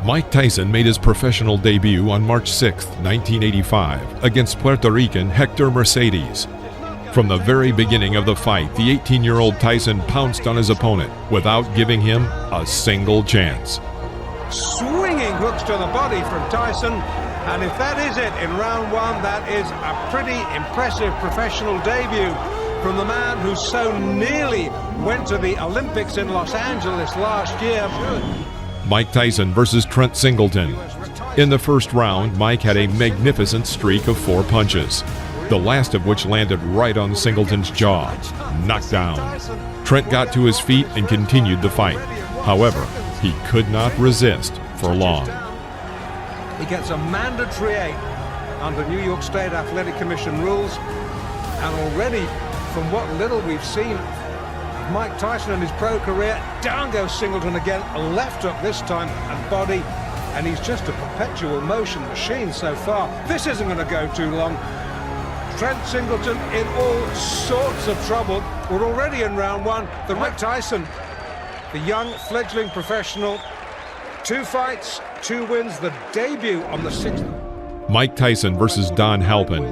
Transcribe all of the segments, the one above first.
Mike Tyson made his professional debut on March 6, 1985, against Puerto Rican Hector Mercedes. From the very beginning of the fight, the 18-year-old Tyson pounced on his opponent without giving him a single chance. Swinging hooks to the body from Tyson, and if that is it in round one, that is a pretty impressive professional debut from the man who so nearly went to the Olympics in Los Angeles last year. Mike Tyson versus Trent Singleton. In the first round, Mike had a magnificent streak of 4 punches, the last of which landed right on Singleton's jaw. Knocked down. Trent got to his feet and continued the fight. However, he could not resist for long. He gets a mandatory 8 under New York State Athletic Commission rules, and already from what little we've seen Mike Tyson in his pro career, down goes Singleton again, a left hook this time, and body, and he's just a perpetual motion machine so far. This isn't going to go too long. Trent Singleton in all sorts of trouble. We're already in round one. The Mike Tyson, the young fledgling professional, 2 fights, 2 wins, the debut on the 6th. Mike Tyson versus Don Halpin.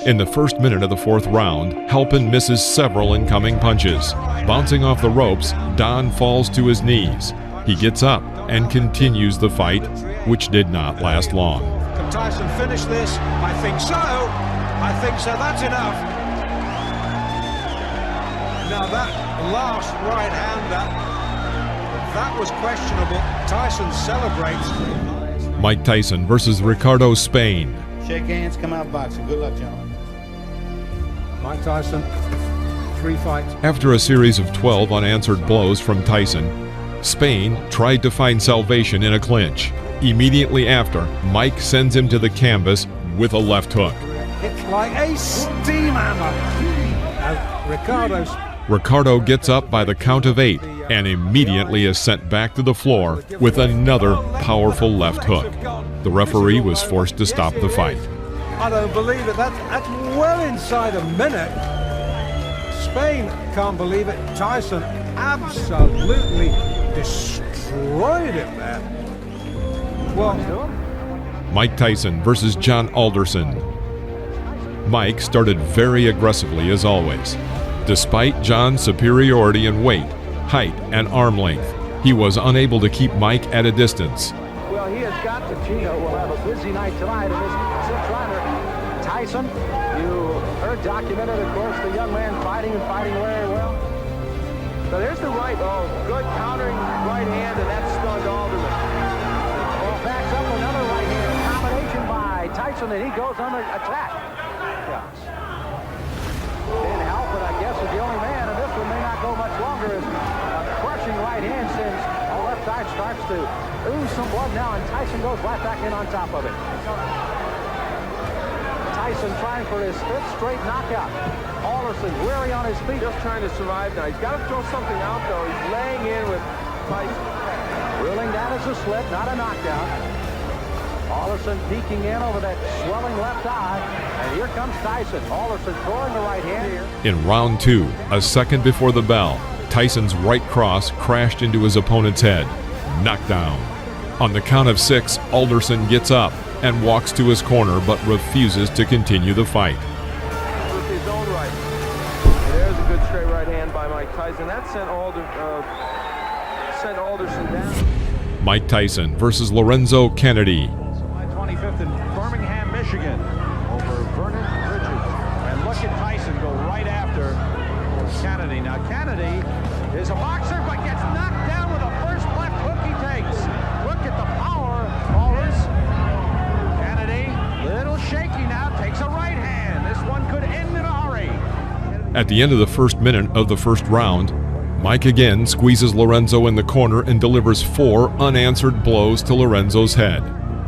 In the first minute of the 4th round, Halpin misses several incoming punches. Bouncing off the ropes, Don falls to his knees. He gets up and continues the fight, which did not last long. Can Tyson finish this? I think so. I think so. That's enough. Now that last right hander, that was questionable. Tyson celebrates. Mike Tyson versus Ricardo Spain. Shake hands, come out boxing. Good luck, gentlemen. Mike Tyson, 3 fights. After a series of 12 unanswered blows from Tyson, Spain tried to find salvation in a clinch. Immediately after, Mike sends him to the canvas with a left hook. It's like a steam hammer. Ricardo gets up by the count of 8 and immediately is sent back to the floor with another powerful left hook. The referee was forced to stop the fight. I don't believe it. That's well inside a minute. Spain can't believe it. Tyson absolutely destroyed him there. Well, Mike Tyson versus John Alderson. Mike started very aggressively as always. Despite John's superiority in weight, height, and arm length, he was unable to keep Mike at a distance. Well, he has got to. Gino will have a busy night tonight in this 6th rounder. Tyson, you heard documented, of course, the young man fighting very well. So there's the right, good countering right hand, and that stunned Alderman. Well, backs up another right hand combination by Tyson, and he goes under attack. Dan Halpin, I guess, is the only man, and this one may not go much longer as a crushing right hand sends the left side starts to ooze some blood now, and Tyson goes right back in on top of it. Tyson trying for his 5th straight knockout. Alderson weary on his feet. Just trying to survive now. He's got to throw something out, though. He's laying in with Tyson. Ruling that as a slip, not a knockout. Alderson peeking in over that swelling left eye, and here comes Tyson. Alderson throwing the right hand here. In round 2, a second before the bell, Tyson's right cross crashed into his opponent's head. Knocked down. On the count of 6, Alderson gets up and walks to his corner but refuses to continue the fight. With his own right. There's a good straight right hand by Mike Tyson. That sent Alderson down. Mike Tyson versus Lorenzo Kennedy. July 25th in Birmingham, Michigan, over Vernon Richards. And look at Tyson go right after Kennedy. Now Kennedy is a boxer, but gets knocked down with the first left hook he takes. Look at the power, ballers. Kennedy, little shaky now, takes a right hand. This one could end in a hurry. At the end of the first minute of the first round, Mike again squeezes Lorenzo in the corner and delivers 4 unanswered blows to Lorenzo's head.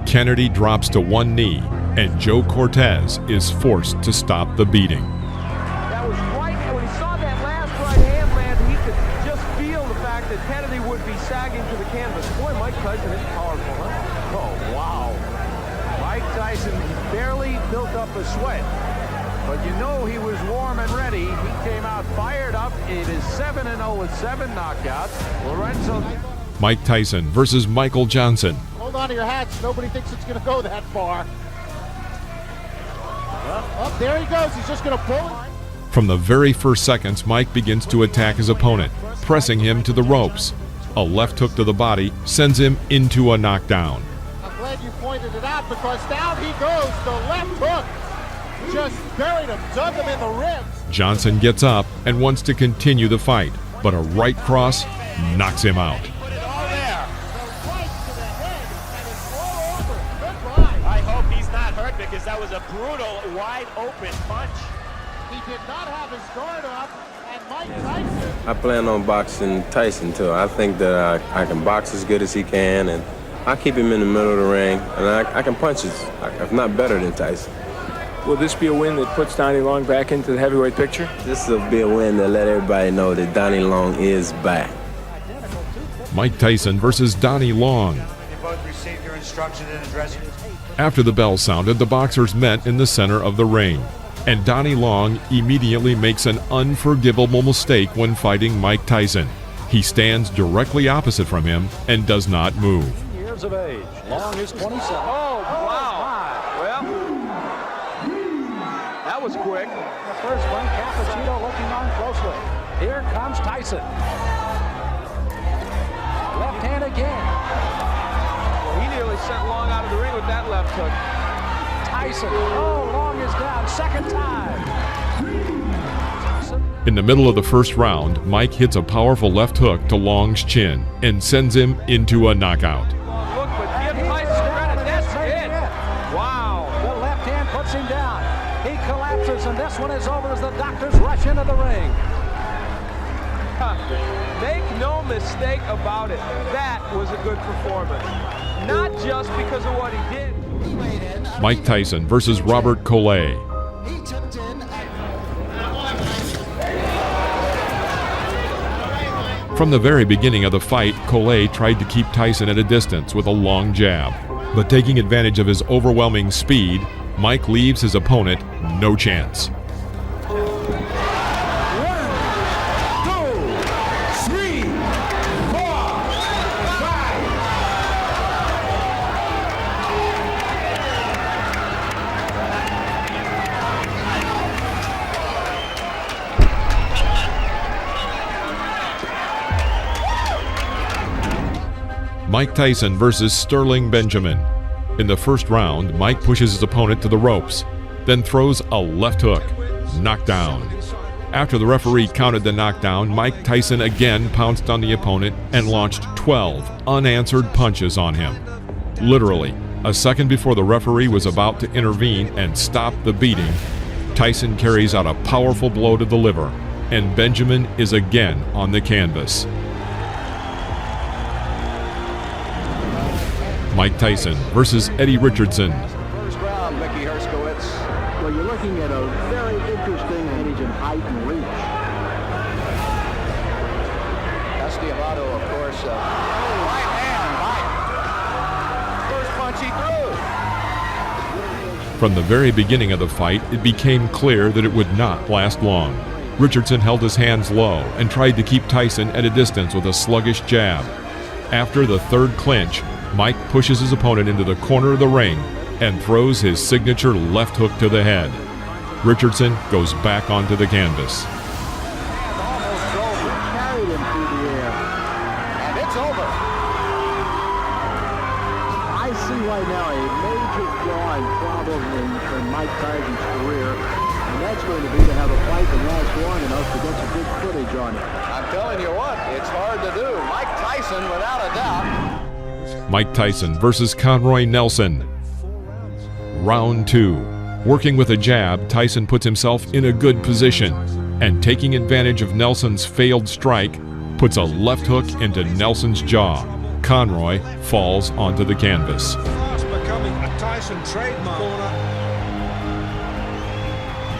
Kennedy drops to one knee, and Joe Cortez is forced to stop the beating. That was right, and when he saw that last right hand land, he could just feel the fact that Kennedy would be sagging to the canvas. Boy, Mike Tyson is powerful, huh? Oh, wow. Mike Tyson barely built up a sweat, but you know he was warm and ready. He came out fired up. It is 7-0 with 7 knockouts. Lorenzo. Mike Tyson versus Michael Johnson. Hold on to your hats. Nobody thinks it's going to go that far. Well, there he goes. He's just going to pull it. From the very first seconds, Mike begins to attack his opponent, pressing him to the ropes. A left hook to the body sends him into a knockdown. I'm glad you pointed it out because down he goes. The left hook just buried him, dug him in the ribs. Johnson gets up and wants to continue the fight, but a right cross knocks him out. Put it all there. The right to the head, and it's all over. Goodbye. I hope he's not hurt because that was a brutal, wide open punch. He did not have his guard up, and Mike Tyson. I plan on boxing Tyson too. I think that I can box as good as he can, and I keep him in the middle of the ring, and I can punch if not better than Tyson. Will this be a win that puts Donnie Long back into the heavyweight picture? This will be a win to let everybody know that Donnie Long is back. Mike Tyson versus Donnie Long. You both received your instructions in addressing. After the bell sounded, the boxers met in the center of the ring, and Donnie Long immediately makes an unforgivable mistake when fighting Mike Tyson. He stands directly opposite from him and does not move. Years of age. Long is 27. Oh, wow. Well, that was quick. The first one, Cappuccino looking on closely. Here comes Tyson. Left hand again. Well, he nearly sent Long out of the ring with that left hook. Tyson. Oh, Long is down. Second time. In the middle of the first round, Mike hits a powerful left hook to Long's chin and sends him into a knockout. Look, but give Tyson credit. That's it. Wow. The left hand puts him down. He collapses, and this one is over as the doctors rush into the ring. Make no mistake about it. That was a good performance. Not just because of what he did. Mike Tyson versus Robert Collet. From the very beginning of the fight, Collet tried to keep Tyson at a distance with a long jab. But taking advantage of his overwhelming speed, Mike leaves his opponent no chance. Mike Tyson versus Sterling Benjamin. In the first round, Mike pushes his opponent to the ropes, then throws a left hook. Knockdown. After the referee counted the knockdown, Mike Tyson again pounced on the opponent and launched 12 unanswered punches on him. Literally, a second before the referee was about to intervene and stop the beating, Tyson carries out a powerful blow to the liver, and Benjamin is again on the canvas. Mike Tyson versus Eddie Richardson. First round, Mickey Herskowitz. Well, you're looking at a very interesting age and height and reach. Castellano, of course. Right hand, Mike. First punch he threw. From the very beginning of the fight, it became clear that it would not last long. Richardson held his hands low and tried to keep Tyson at a distance with a sluggish jab. After the third clinch, Mike pushes his opponent into the corner of the ring and throws his signature left hook to the head. Richardson goes back onto the canvas. Almost drove him, carried him through the air. And it's over. I see right now a major flaw and problem in Mike Tyson's career, and that's going to be to have a fight that lasts long enough to get some good footage on it. I'm telling you what, it's hard to do. Mike Tyson, without a doubt. Mike Tyson versus Conroy Nelson. Round 2. Working with a jab, Tyson puts himself in a good position, and taking advantage of Nelson's failed strike, puts a left hook into Nelson's jaw. Conroy falls onto the canvas. Fast becoming a Tyson trademark.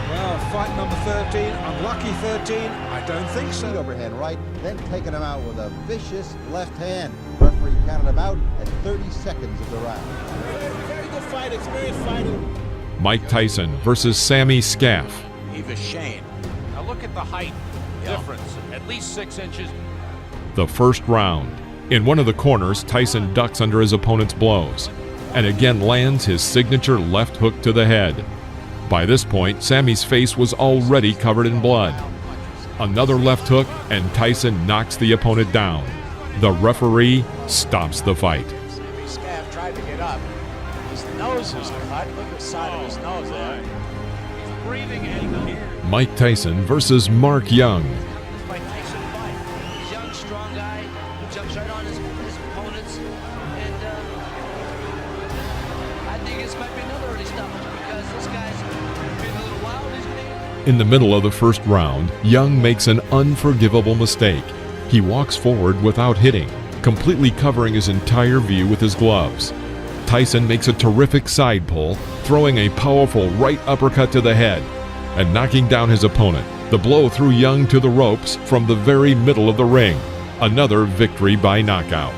Well, fight number 13, unlucky 13, I don't think so. Overhand right, then taking him out with a vicious left hand. Referee counted him out at 30 seconds of the round. Very good fight, experienced fighting. Mike Tyson versus Sammy Scaff. Eva Shane. Now look at the height difference, at least 6 inches. The first round. In one of the corners, Tyson ducks under his opponent's blows and again lands his signature left hook to the head. By this point, Sammy's face was already covered in blood. Another left hook, and Tyson knocks the opponent down. The referee stops the fight. Sammy's scab tried to get up. His nose is cut. Look at the side of his nose there. He's breathing in. Mike Tyson versus Mark Young. Mike Tyson fight. He's a young, strong guy who jumps right on his opponents. And I think this might be another early stoppage because this guy's been a little wild, isn't he? In the middle of the first round, Young makes an unforgivable mistake. He walks forward without hitting, completely covering his entire view with his gloves. Tyson makes a terrific side pull, throwing a powerful right uppercut to the head and knocking down his opponent. The blow threw Young to the ropes from the very middle of the ring. Another victory by knockout.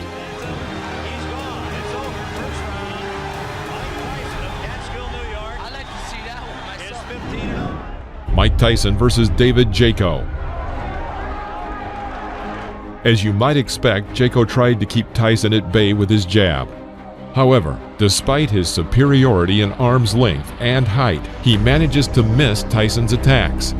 Mike Tyson versus David Jaco. As you might expect, Jaco tried to keep Tyson at bay with his jab. However, despite his superiority in arm's length and height, he manages to miss Tyson's attacks.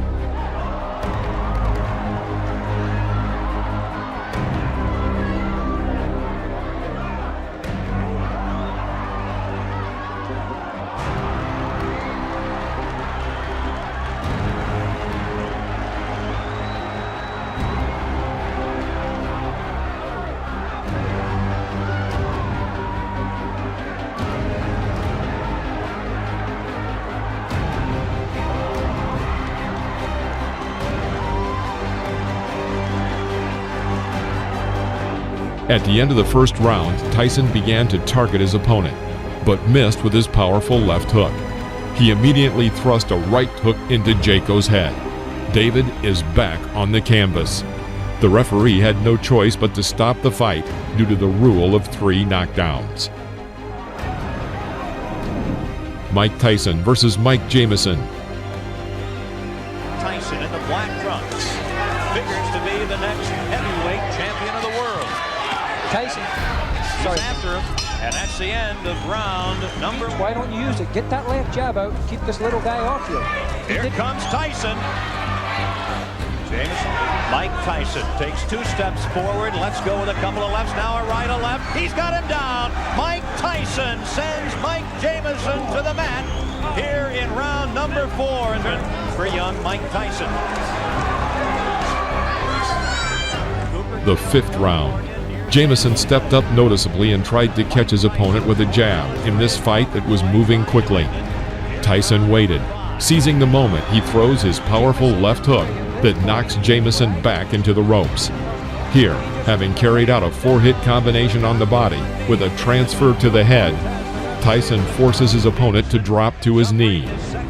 At the end of the first round, Tyson began to target his opponent, but missed with his powerful left hook. He immediately thrust a right hook into Jaco's head. David is back on the canvas. The referee had no choice but to stop the fight due to the rule of 3 knockdowns. Mike Tyson versus Mike Jamison. Tyson in the black trunks figures to be the next heavyweight champion of the world. Tyson. He's after him, and that's the end of round number 1. Why don't you use it? Get that left jab out. Keep this little guy off you. Here comes Tyson. Jamison. Mike Tyson takes 2 steps forward. Let's go with a couple of lefts. Now a right, a left. He's got him down. Mike Tyson sends Mike Jamison to the mat here in round number 4 for young Mike Tyson. The 5th round. Jamison stepped up noticeably and tried to catch his opponent with a jab in this fight that was moving quickly. Tyson waited. Seizing the moment, he throws his powerful left hook that knocks Jamison back into the ropes. Here, having carried out a 4-hit combination on the body with a transfer to the head, Tyson forces his opponent to drop to his knee.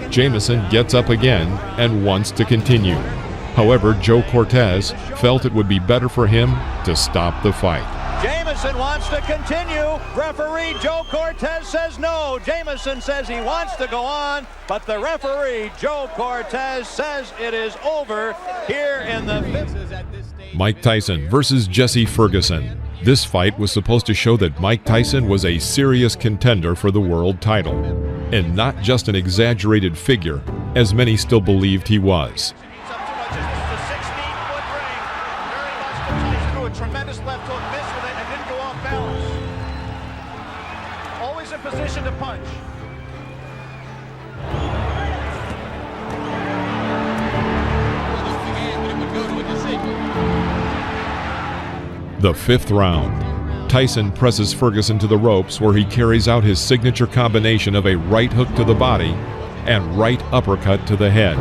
Jamison gets up again and wants to continue. However, Joe Cortez felt it would be better for him to stop the fight. Jamison wants to continue. Referee Joe Cortez says no. Jamison says he wants to go on, but the referee Joe Cortez says it is over here in the 5th. Mike Tyson versus Jesse Ferguson. This fight was supposed to show that Mike Tyson was a serious contender for the world title, and not just an exaggerated figure, as many still believed he was. Tremendous left hook, missed with it, and didn't go off balance. Always in position to punch. The 5th round. Tyson presses Ferguson to the ropes where he carries out his signature combination of a right hook to the body and right uppercut to the head.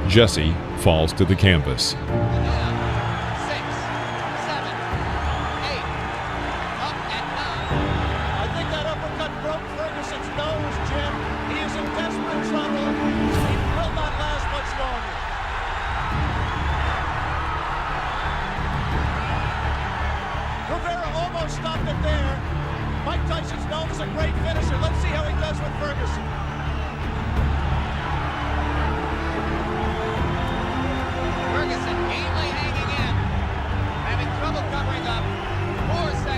Jesse falls to the canvas. Stopped it there. Mike Tyson's known as a great finisher. Let's see how he does with Ferguson. Ferguson gamely hanging in, having trouble covering up. 4 seconds.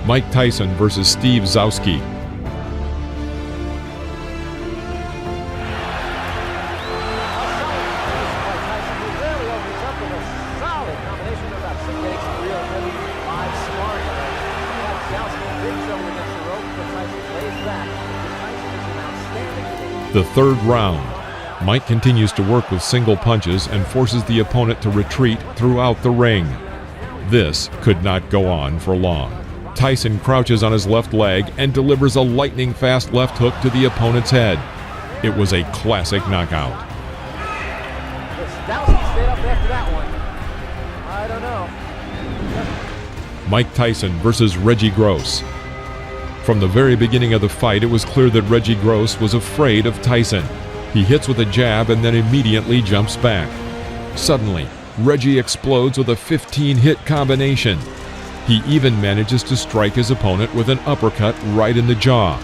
Mike Tyson versus Steve Zowski. The third round. Mike continues to work with single punches and forces the opponent to retreat throughout the ring. This could not go on for long. Tyson crouches on his left leg and delivers a lightning-fast left hook to the opponent's head. It was a classic knockout. Dowski stayed up after that one. I don't know. Mike Tyson versus Reggie Gross. From the very beginning of the fight, it was clear that Reggie Gross was afraid of Tyson. He hits with a jab and then immediately jumps back. Suddenly, Reggie explodes with a 15-hit combination. He even manages to strike his opponent with an uppercut right in the jaw.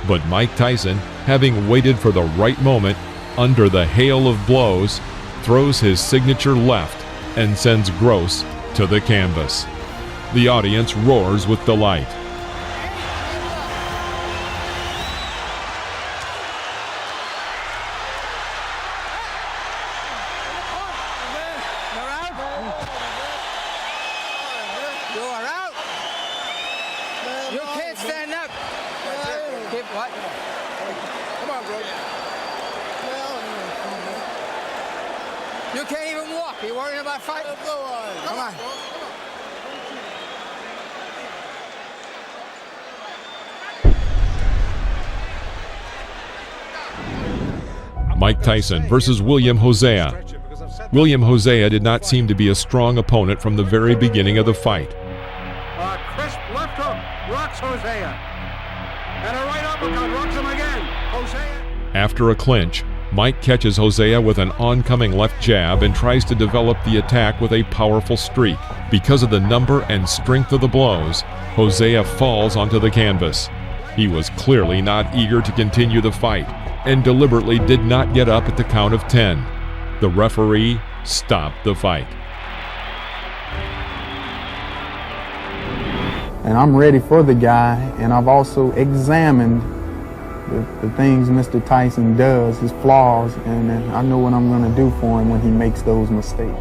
But Mike Tyson, having waited for the right moment, under the hail of blows, throws his signature left and sends Gross to the canvas. The audience roars with delight. You can't even walk. Are you worrying about fighting? Come on. Mike Tyson versus William Hosea. William Hosea did not seem to be a strong opponent from the very beginning of the fight. Crisp left hook rocks Hosea. And a right uppercut rocks him again. Hosea. After a clinch, Mike catches Hosea with an oncoming left jab and tries to develop the attack with a powerful streak. Because of the number and strength of the blows, Hosea falls onto the canvas. He was clearly not eager to continue the fight and deliberately did not get up at the count of 10. The referee stopped the fight. And I'm ready for the guy, and I've also examined the things Mr. Tyson does, his flaws, and I know what I'm going to do for him when he makes those mistakes.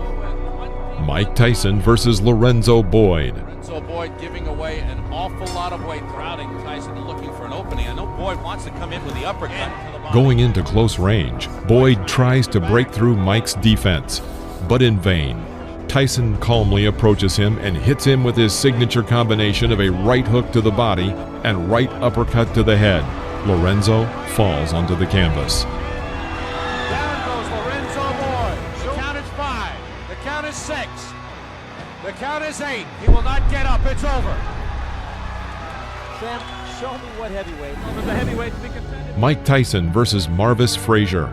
Mike Tyson versus Lorenzo Boyd. Lorenzo Boyd giving away an awful lot of weight, crowding Tyson looking for an opening. I know Boyd wants to come in with the uppercut. Going into close range, Boyd tries to break through Mike's defense, but in vain. Tyson calmly approaches him and hits him with his signature combination of a right hook to the body and right uppercut to the head. Lorenzo falls onto the canvas. Down goes Lorenzo Boyd. The count is 5. The count is 6. The count is 8. He will not get up. It's over. Sam, show me what heavyweight. The heavyweight to be contended. Mike Tyson versus Marvis Frazier.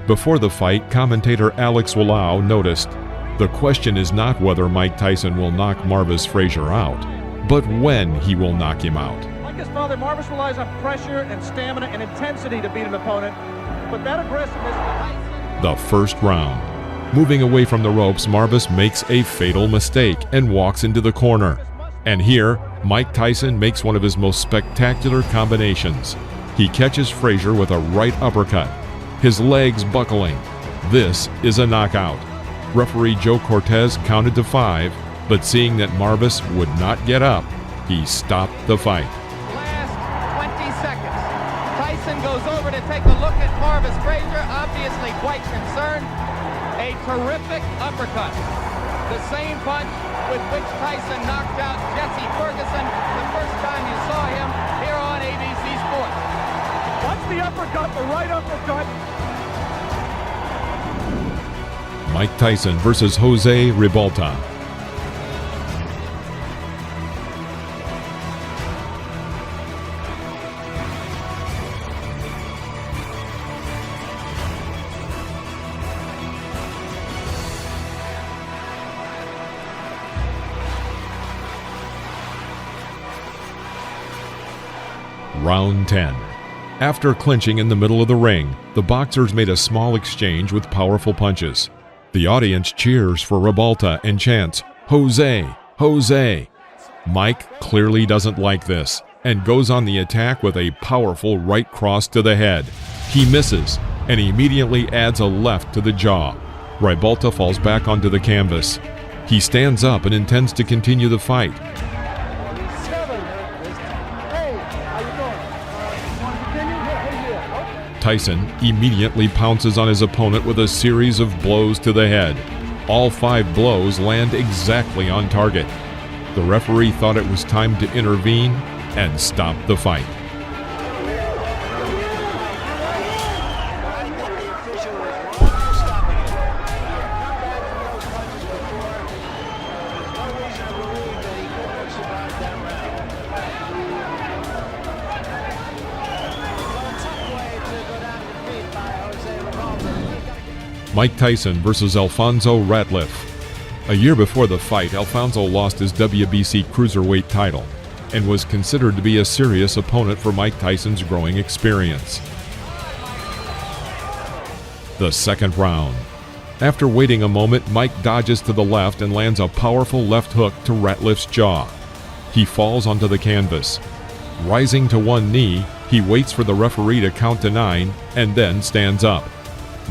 Before the fight, commentator Alex Wallau noticed, "The question is not whether Mike Tyson will knock Marvis Frazier out, but when he will knock him out." Like his father, Marvis relies on pressure and stamina and intensity to beat an opponent, but that aggressiveness... The first round. Moving away from the ropes, Marvis makes a fatal mistake and walks into the corner. And here, Mike Tyson makes one of his most spectacular combinations. He catches Frazier with a right uppercut, his legs buckling. This is a knockout. Referee Joe Cortez counted to 5, but seeing that Marvis would not get up, he stopped the fight. Last 20 seconds. Tyson goes over to take a look at Marvis Frazier, obviously quite concerned. A terrific uppercut. The same punch with which Tyson knocked out Jesse Ferguson the first time you saw him here on ABC Sports. Watch the uppercut, the right uppercut. Mike Tyson versus Jose Ribalta. Round 10. After clinching in the middle of the ring, the boxers made a small exchange with powerful punches. The audience cheers for Ribalta and chants, "Jose! Jose!" Mike clearly doesn't like this and goes on the attack with a powerful right cross to the head. He misses and immediately adds a left to the jaw. Ribalta falls back onto the canvas. He stands up and intends to continue the fight. Tyson immediately pounces on his opponent with a series of blows to the head. All 5 blows land exactly on target. The referee thought it was time to intervene and stop the fight. Mike Tyson versus Alfonso Ratliff. A year before the fight, Alfonso lost his WBC cruiserweight title and was considered to be a serious opponent for Mike Tyson's growing experience. The second round. After waiting a moment, Mike dodges to the left and lands a powerful left hook to Ratliff's jaw. He falls onto the canvas. Rising to one knee, he waits for the referee to count to 9 and then stands up.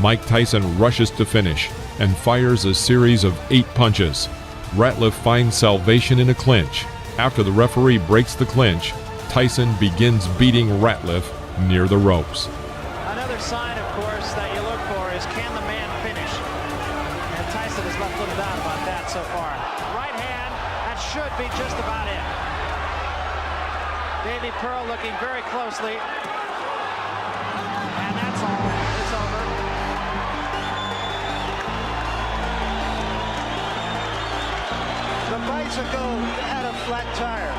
Mike Tyson rushes to finish and fires a series of 8 punches. Ratliff finds salvation in a clinch. After the referee breaks the clinch, Tyson begins beating Ratliff near the ropes. Another sign, of course, that you look for is, can the man finish? And Tyson has left little doubt about that so far. Right hand, that should be just about it. Davy Pearl looking very closely. And that's all. It's over. The bicycle had a flat tire.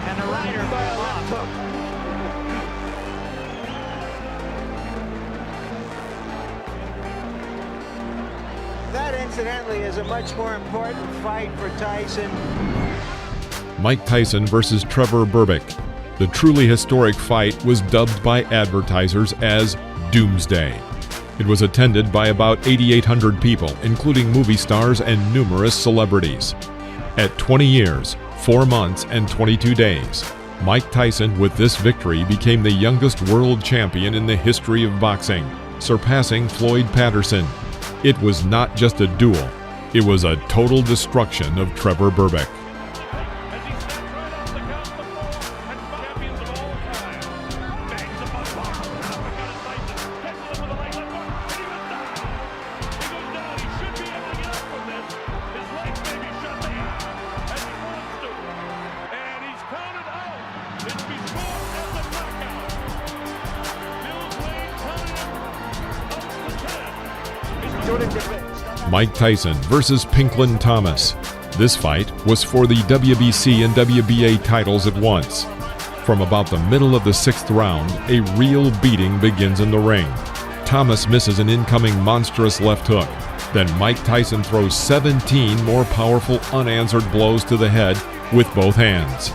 And the rider fell off. That, incidentally, is a much more important fight for Tyson. Mike Tyson versus Trevor Berbick. The truly historic fight was dubbed by advertisers as Doomsday. It was attended by about 8,800 people, including movie stars and numerous celebrities. At 20 years, 4 months, and 22 days, Mike Tyson, with this victory, became the youngest world champion in the history of boxing, surpassing Floyd Patterson. It was not just a duel, it was a total destruction of Trevor Berbick. Mike Tyson versus Pinklin Thomas. This fight was for the WBC and WBA titles at once. From about the middle of the 6th round, a real beating begins in the ring. Thomas misses an incoming monstrous left hook. Then Mike Tyson throws 17 more powerful unanswered blows to the head with both hands.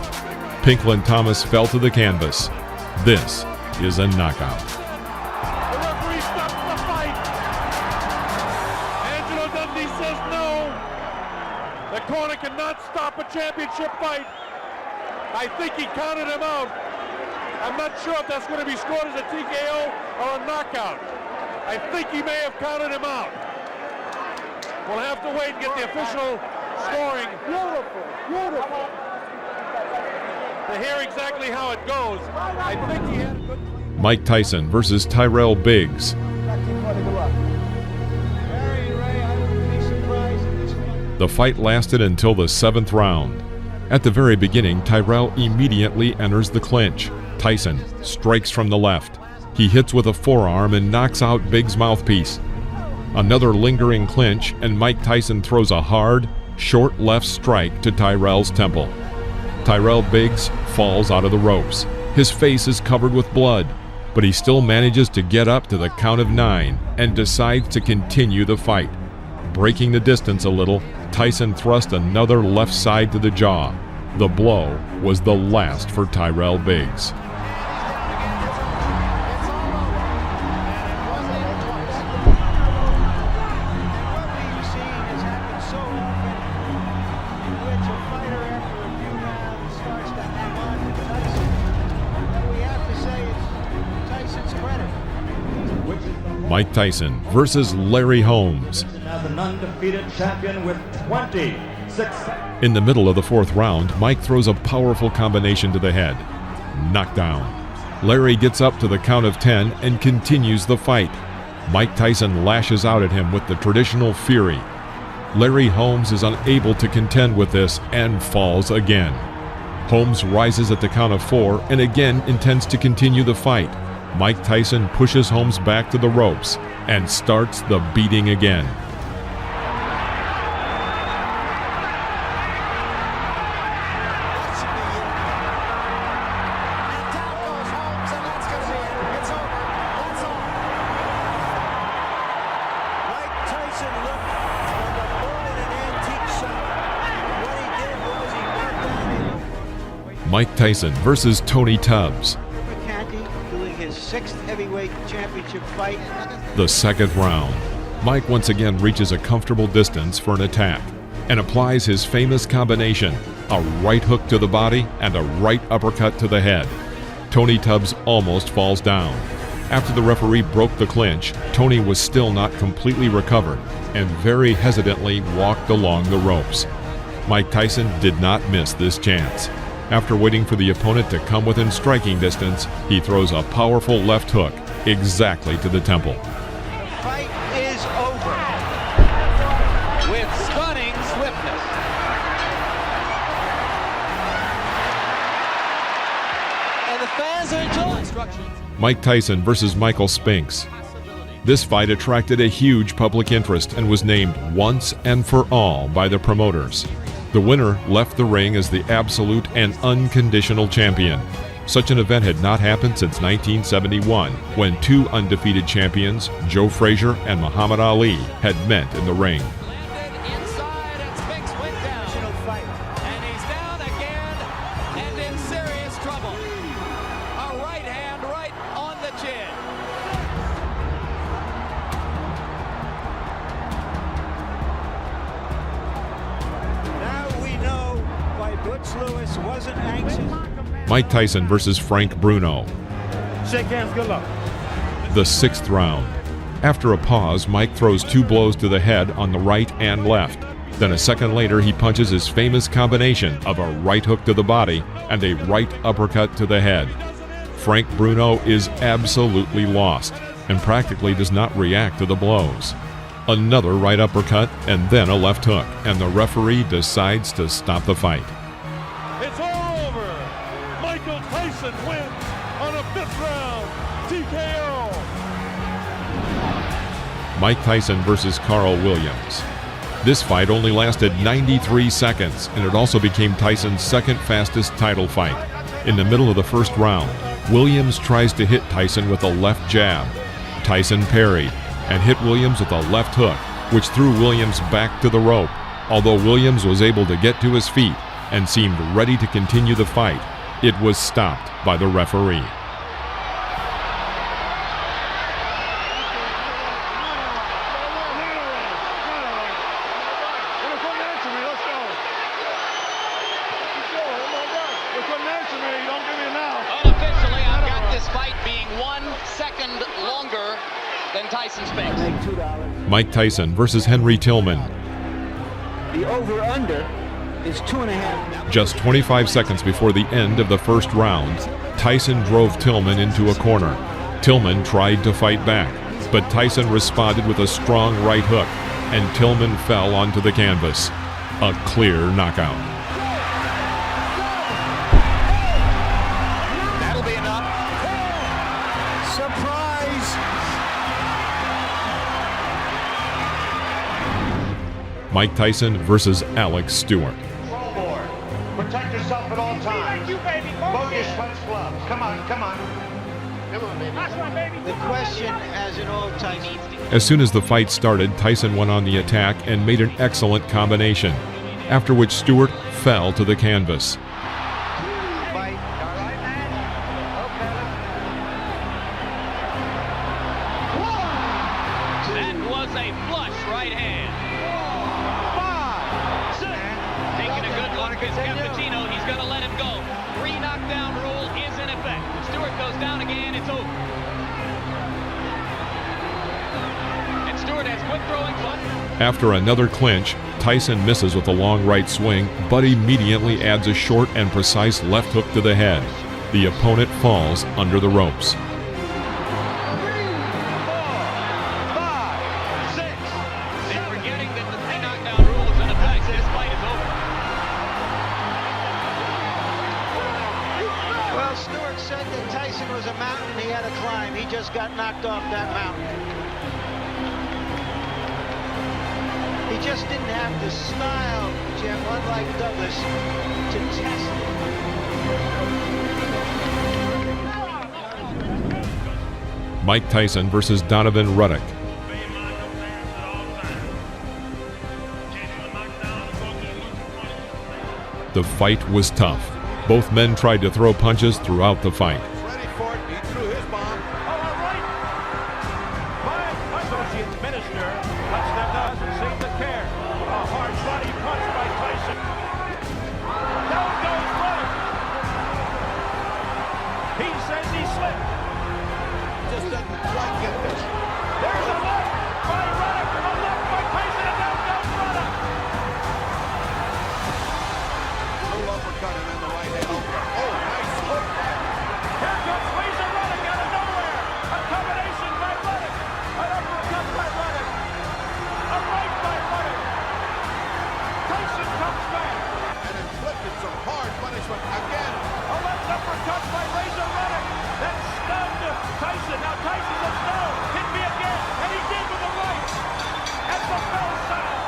Pinklin Thomas fell to the canvas. This is a knockout. Cannot stop a championship fight. I think he counted him out. I'm not sure if that's going to be scored as a TKO or a knockout. I think he may have counted him out. We'll have to wait and get the official scoring. Beautiful. To hear exactly how it goes. I think he had a good... Mike Tyson versus Tyrell Biggs. The fight lasted until the 7th round. At the very beginning, Tyrell immediately enters the clinch. Tyson strikes from the left. He hits with a forearm and knocks out Biggs' mouthpiece. Another lingering clinch, and Mike Tyson throws a hard, short left strike to Tyrell's temple. Tyrell Biggs falls out of the ropes. His face is covered with blood, but he still manages to get up to the count of 9 and decides to continue the fight. Breaking the distance a little, Tyson thrust another left side to the jaw. The blow was the last for Tyrell Biggs. Mike Tyson versus Larry Holmes. An undefeated champion with 26. In the middle of the fourth round, Mike throws a powerful combination to the head. Knockdown. Larry gets up to the count of 10 and continues the fight. Mike Tyson lashes out at him with the traditional fury. Larry Holmes is unable to contend with this and falls again. Holmes rises at the count of 4 and again intends to continue the fight. Mike Tyson pushes Holmes back to the ropes and starts the beating again. Mike Tyson versus Tony Tubbs. Doing his 6th heavyweight championship fight. The second round. Mike once again reaches a comfortable distance for an attack and applies his famous combination, a right hook to the body and a right uppercut to the head. Tony Tubbs almost falls down. After the referee broke the clinch, Tony was still not completely recovered and very hesitantly walked along the ropes. Mike Tyson did not miss this chance. After waiting for the opponent to come within striking distance, he throws a powerful left hook exactly to the temple. Fight is over with stunning swiftness. And the fans are enjoying. Mike Tyson versus Michael Spinks. This fight attracted a huge public interest and was named once and for all by the promoters. The winner left the ring as the absolute and unconditional champion. Such an event had not happened since 1971, when two undefeated champions, Joe Frazier and Muhammad Ali, had met in the ring. Mike Tyson versus Frank Bruno. Shake hands, good luck. The sixth round. After a pause, Mike throws 2 blows to the head on the right and left. Then a second later, he punches his famous combination of a right hook to the body and a right uppercut to the head. Frank Bruno is absolutely lost and practically does not react to the blows. Another right uppercut and then a left hook, and the referee decides to stop the fight. It's all over. Michael Tyson wins on a 5th round TKO. Mike Tyson versus Carl Williams. This fight only lasted 93 seconds, and it also became Tyson's second fastest title fight. In the middle of the first round, Williams tries to hit Tyson with a left jab. Tyson parried and hit Williams with a left hook, which threw Williams back to the rope. Although Williams was able to get to his feet and seemed ready to continue the fight, it was stopped by the referee. Unofficially, I've got this fight being 1 second longer than Tyson Spinks. Mike Tyson versus Henry Tillman. The over-under is 2.5. Just 25 seconds before the end of the first round, Tyson drove Tillman into a corner. Tillman tried to fight back, but Tyson responded with a strong right hook, and Tillman fell onto the canvas. A clear knockout. That'll be enough. Surprise! Mike Tyson versus Alex Stewart. Protect yourself at all times. Focus, punch gloves. Come on, come on. The question, as in all times, As soon as the fight started, Tyson went on the attack and made an excellent combination, after which Stewart fell to the canvas. That was a flush right hand. 5, 6. Taking a good look at Cappuccino. He's going to let him go. 3 knockdown rule is in effect. Stewart goes down again. It's over. Stewart has quick throwing punch. After another clinch, Tyson misses with a long right swing, but immediately adds a short and precise left hook to the head. The opponent falls under the ropes. 3, 4, 5, 6. They're forgetting that the 3 knockdown rule is in effect. This fight is over. Well, Stewart said that Tyson was a mountain he had to climb. He just got knocked off that mountain. He just didn't have the style, Jim, unlike Douglas, to test it. Mike Tyson versus Donovan Ruddock. The fight was tough. Both men tried to throw punches throughout the fight. Ready for it. He threw his bomb. All right. My associate minister lets them know and seem to care. A hard body punch by Tyson. Down goes Ruddock. He says he slipped. Just doesn't quite get this. There's a left by Ruddock. A left by Tyson, and down goes Ruddock. Little uppercut and then the right hand. Oh, nice hook. Here comes Razor Ruddock out of nowhere. A combination by Ruddock. An uppercut by Ruddock. A right by Ruddock. Tyson comes back. And inflicted some hard punishment again. A left uppercut by Razor Ruddock. That stunned Tyson. Now Tyson says no. Hit me again. And he did with the right. At the bell sound.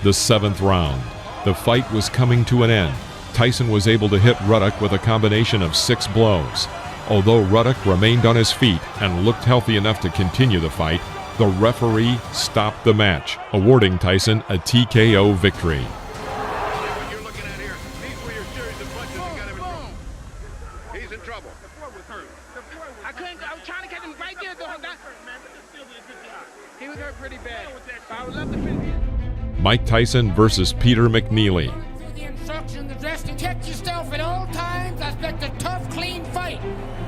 The 7th round. The fight was coming to an end. Tyson was able to hit Ruddock with a combination of 6 blows. Although Ruddock remained on his feet and looked healthy enough to continue the fight, the referee stopped the match, awarding Tyson a TKO victory. What you're looking at here, these were your series of punches that got him in trouble. He's in trouble. I was trying to catch him right there, though. He was hurt pretty bad. I would love to finish. Mike Tyson versus Peter McNeely. The instructions addressed to catch yourself at all times. I expect a tough, clean fight.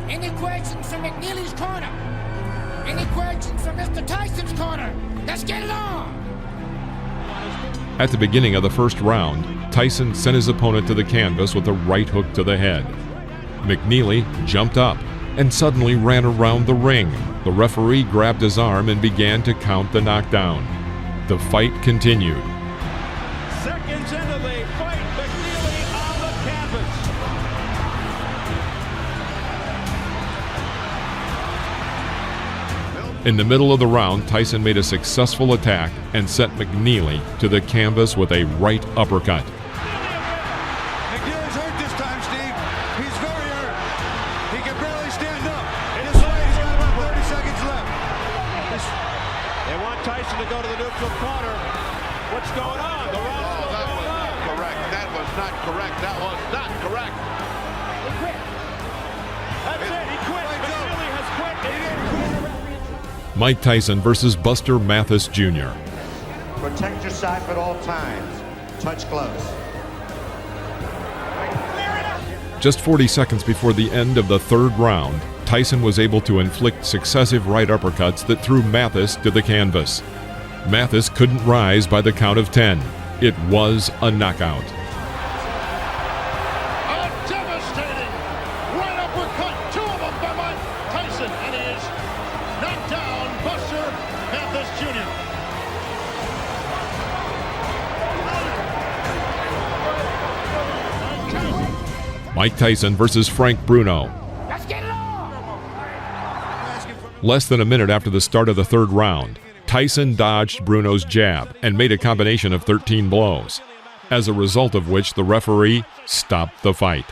Any questions from McNeely's corner? Any questions from Mr. Tyson's corner? Let's get it on! At the beginning of the first round, Tyson sent his opponent to the canvas with a right hook to the head. McNeely jumped up and suddenly ran around the ring. The referee grabbed his arm and began to count the knockdown. The fight continued. Seconds into the fight, McNeely on the canvas. In the middle of the round, Tyson made a successful attack and sent McNeely to the canvas with a right uppercut. McNeely's hurt this time, Steve. He's very hurt. He can barely stand up. This fight has got about 30 seconds left. They want Tyson to go to the neutral corner. What's going on? The round's still going on. Correct. That was not correct. That was not correct. He quit. That's it. He quit. McNeely has quit. He didn't quit. Mike Tyson versus Buster Mathis Jr. Protect your side at all times. Touch gloves. Just 40 seconds before the end of the 3rd round, Tyson was able to inflict successive right uppercuts that threw Mathis to the canvas. Mathis couldn't rise by the count of 10. It was a knockout. A devastating right uppercut, 2 of them by Mike Tyson, and he is knocked down Buster Mathis Jr. Mike Tyson versus Frank Bruno. Let's get it on! Less than a minute after the start of the 3rd round, Tyson dodged Bruno's jab and made a combination of 13 blows, as a result of which the referee stopped the fight.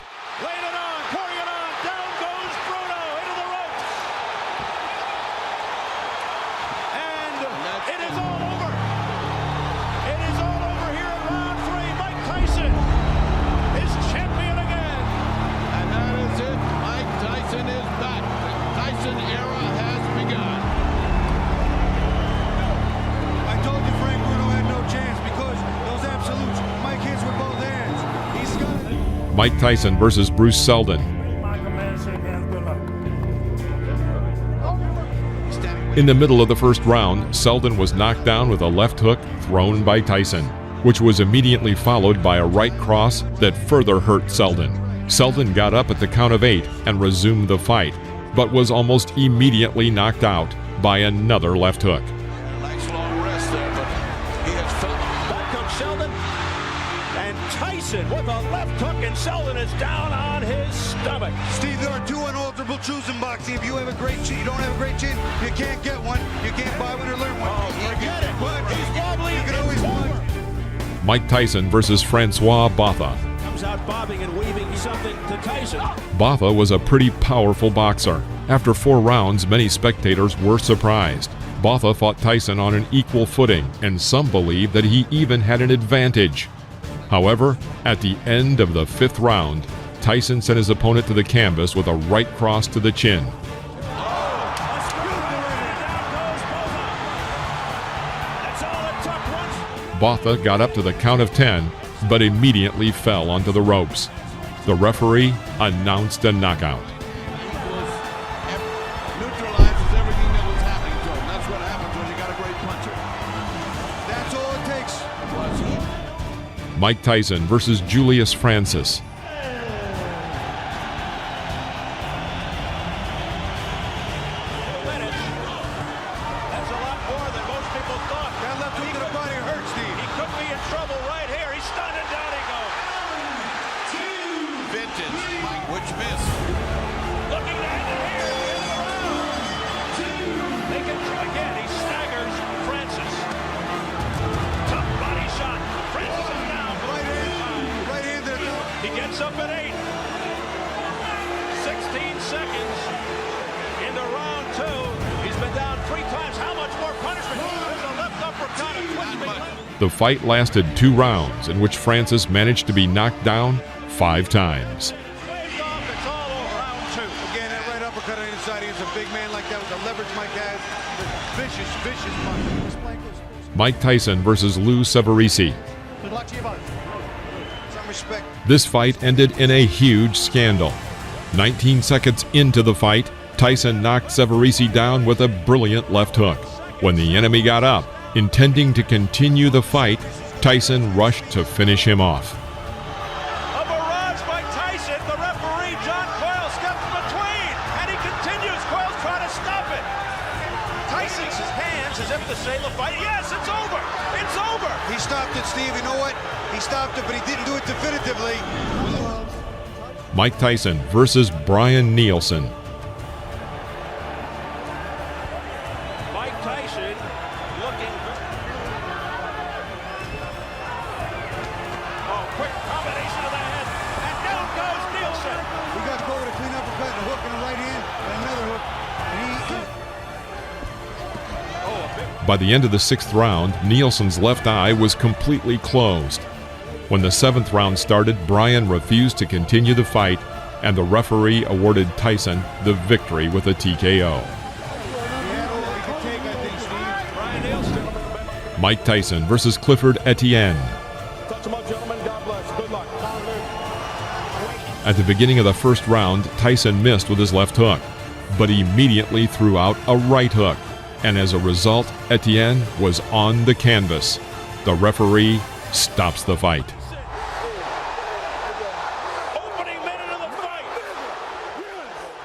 Mike Tyson versus Bruce Seldon. Stand In the middle of the first round, Selden was knocked down with a left hook thrown by Tyson, which was immediately followed by a right cross that further hurt Selden. Selden got up at the count of 8 and resumed the fight, but was almost immediately knocked out by another left hook. Nice long rest there, but he has felt. Back comes Selden, and Tyson with a left hook, and Selden is down on his stomach. Steve, there are two unalterable truths in boxing. If you have a great chin, you don't have a great chin, you can't get one. You can't buy one or learn one. Oh, forget it. But He's wobbly. you can always Over. Mike Tyson versus Francois Botha. Comes out bobbing and weaving something to Tyson. Botha was a pretty powerful boxer. After 4 rounds, many spectators were surprised. Botha fought Tyson on an equal footing, and some believe that he even had an advantage. However, at the end of the 5th round, Tyson sent his opponent to the canvas with a right cross to the chin. Botha got up to the count of 10, but immediately fell onto the ropes. The referee announced a knockout. Neutralizes everything that was happening to him. That's what happens when you got a great puncher. That's all it takes. Mike Tyson versus Julius Francis. That's a lot more than most people thought. That left hook to the body hurts, Steve. He could be in trouble right here. He's stunned and down he goes. Vintage. Mike, which miss? Looking to end it here. In the round. They can try again. He staggers Francis. Tough body shot. Francis is down. Right hand there. He gets up at 8. 16 seconds into round 2. He's been down 3 times. How much more punishment? There's a left uppercut. The fight lasted 2 rounds, in which Francis managed to be knocked down 5 times. It's all over round 2. Again, that right uppercut on the inside. He's a big man like that with the leverage Mike has. Vicious punch. Mike Tyson versus Lou Severisi. Good luck to you both. Some respect. This fight ended in a huge scandal. 19 seconds into the fight, Tyson knocked Severisi down with a brilliant left hook. When the enemy got up, intending to continue the fight, Tyson rushed to finish him off. A barrage by Tyson. The referee, John Coyle, steps between, and he continues. Coyle's trying to stop it. Tyson's hands as if to say the fight. Yes, it's over. It's over. He stopped it, Steve. You know what? He stopped it, but he didn't do it definitively. Mike Tyson versus Brian Nielsen. Mike Tyson looking. Oh, quick combination of the head. And down goes Nielsen. He got to go with a clean uppercut and a hook in the right hand and another hook. By the end of the 6th round, Nielsen's left eye was completely closed. When the 7th round started, Brian refused to continue the fight, and the referee awarded Tyson the victory with a TKO. Mike Tyson versus Clifford Etienne. Touch him up, gentlemen. God bless. Good luck. At the beginning of the 1st round, Tyson missed with his left hook, but immediately threw out a right hook, and as a result, Etienne was on the canvas. The referee stops the fight.